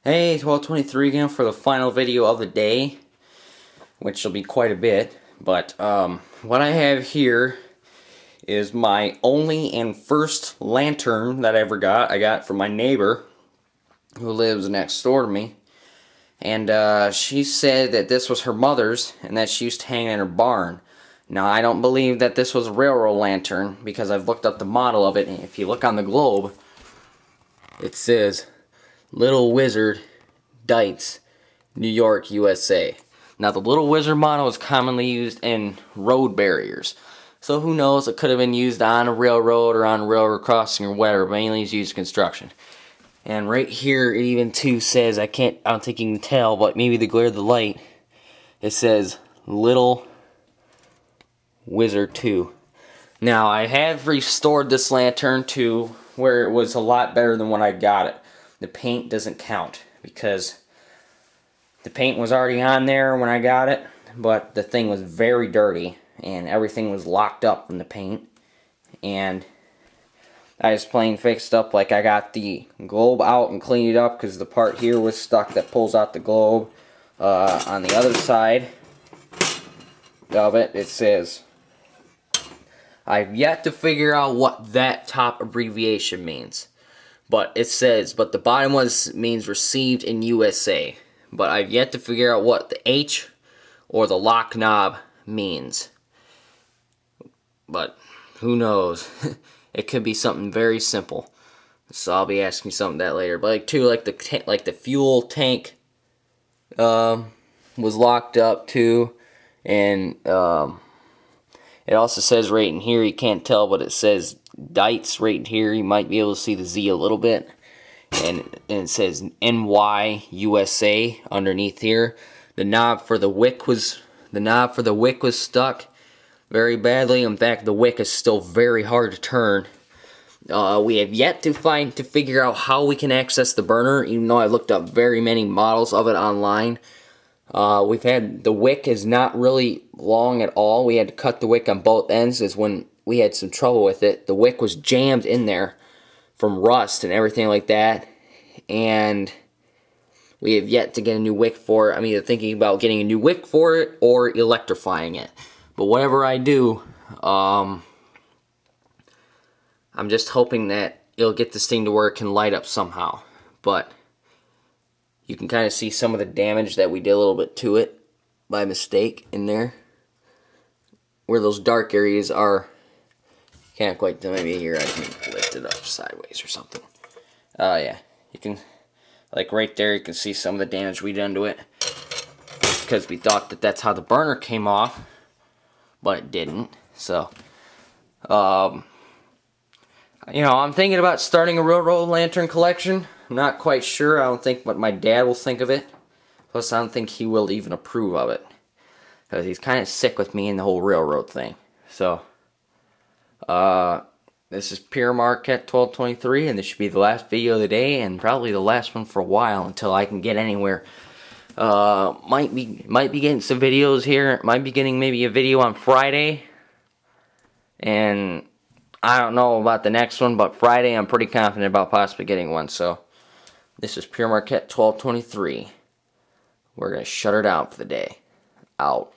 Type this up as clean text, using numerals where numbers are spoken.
Hey, 1223 again for the final video of the day, which will be quite a bit. But what I have here is my only and first lantern that I ever got. I got from my neighbor who lives next door to me. And she said that this was her mother's and that she used to hang in her barn. Now, I don't believe that this was a railroad lantern because I've looked up the model of it, and if you look on the globe, it says Little Wizard Dietz, New York, USA. Now, the Little Wizard model is commonly used in road barriers. So who knows, it could have been used on a railroad or on a railroad crossing or whatever, but mainly it's used in construction. And right here, it even too says, I don't think you can tell, but maybe the glare of the light, it says Little Wizard 2. Now, I have restored this lantern to where it was a lot better than when I got it. The paint doesn't count because the paint was already on there when I got it, but the thing was very dirty and everything was locked up from the paint. And I just plain fixed up, like I got the globe out and cleaned it up because the part here was stuck that pulls out the globe. On the other side of it, it says, I've yet to figure out what that top abbreviation means. But it says, but the bottom one means received in USA. But I've yet to figure out what the H or the lock knob means. But who knows? It could be something very simple. So I'll be asking something that later. But like the fuel tank was locked up too, and it also says right in here, you can't tell, but it says Dietz right here. You might be able to see the Z a little bit, and it says NY USA underneath here. The knob for the wick was stuck very badly. In fact, the wick is still very hard to turn. We have yet to figure out how we can access the burner, even though I looked up very many models of it online. The wick is not really long at all. We had to cut the wick on both ends, as when we had some trouble with it. The wick was jammed in there from rust and everything like that, and we have yet to get a new wick for it. I'm either thinking about getting a new wick for it or electrifying it. But whatever I do, I'm just hoping that it'll get this thing to where it can light up somehow. But you can kind of see some of the damage that we did a little bit to it by mistake in there. Where those dark areas are. Can't quite tell, maybe here I can lift it up sideways or something. Yeah, you can, like right there, you can see some of the damage we done to it. Because we thought that that's how the burner came off, but it didn't. So, you know, I'm thinking about starting a railroad lantern collection. I'm not quite sure. I don't think what my dad will think of it. Plus, I don't think he will even approve of it. Because he's kind of sick with me and the whole railroad thing. So, this is Pure Marquette 1223, and this should be the last video of the day, and probably the last one for a while until I can get anywhere. Might be getting some videos here. Might be getting maybe a video on Friday. And I don't know about the next one, but Friday I'm pretty confident about possibly getting one. So, this is Pure Marquette 1223. We're going to shut her down for the day. Out.